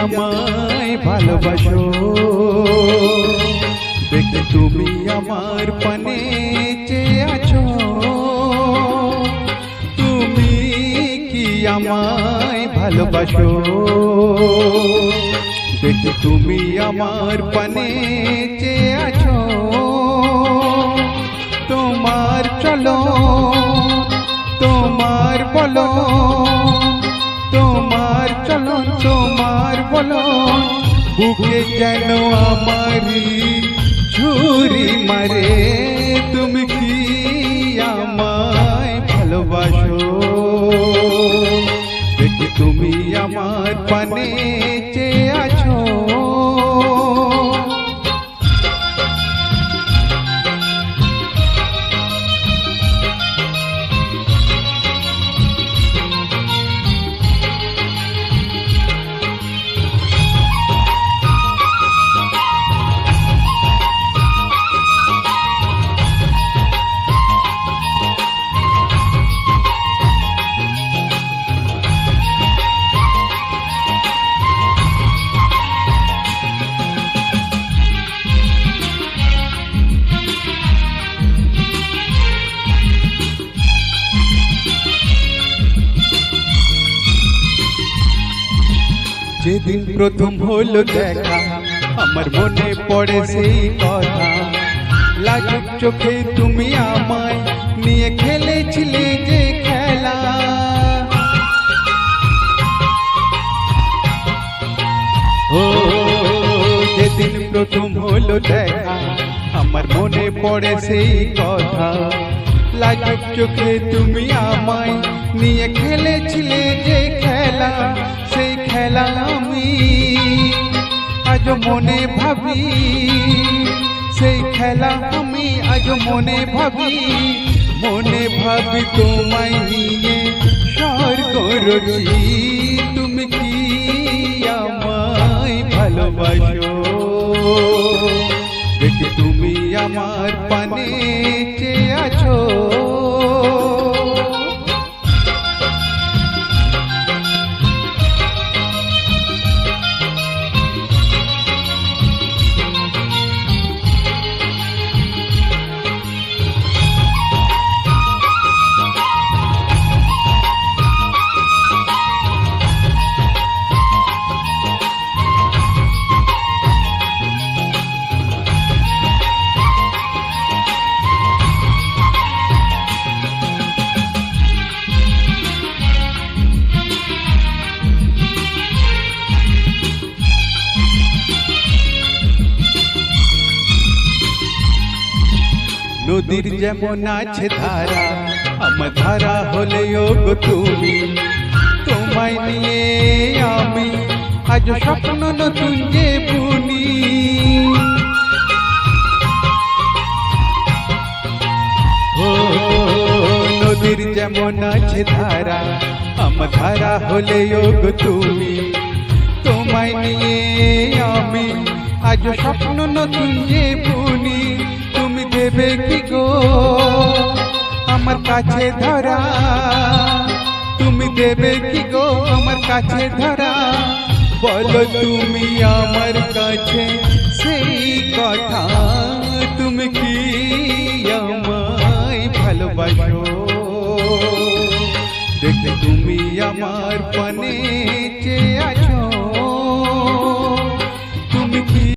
আমায় ভালোবাসো দেখে তুমি আমার পানে চেয়ে আছো তুমি কি আমায় ভালোবাসো দেখে তুমি আমার পানে চেয়ে আছো তোমার চলো তোমার বলো তোমার চলন তোমার বলন বুকে যেন আমারি ছুরি মারে তুমি কি আমায় ভালোবাসো দেখি তুমি আমার পানে চেয়ে আছো যেদিন প্রথম হলো দেখা আমার মনে পড়ে সেই কথা লাজুক চোখে তুমি আমায় নিয়ে খেলেছিলে যে খেলা ও যেদিন প্রথম হলো দেখা আমার মনে পড়ে সেই কথা লাজুক চোখে তুমি আমায় নিয়ে খেলেছিলে যে খেলা সেই খেলা আমি আজ মনে ভাবি সেই খেলা আমি আজ মনে ভাবি তোমায় নিয়ে স্বর্গ রচি তুমি কি আমায় ভালোবাসো দেখি তুমি আমার পানে চেয়ে আছো নদীর যেমন আছে ধারা আমার ধারা হলেও গো তুমি তোমায় নিয়ে আমি আজ স্বপ্ন নতুন যে বুনি ও নদীর যেমন আছে ধারা আমার ধারা হলেও গো তুমি তোমায় নিয়ে আমি আজ স্বপ্ন নতুন যে বুনি দেবে কি গো আমার কাছে ধরা তুমি দেবে কি গো আমার কাছে ধরা বলো তুমি আমার কাছে সেই কথা তুমি কি আমায় ভালোবাসো দেখে তুমি আমার পানে চেয়ে আছো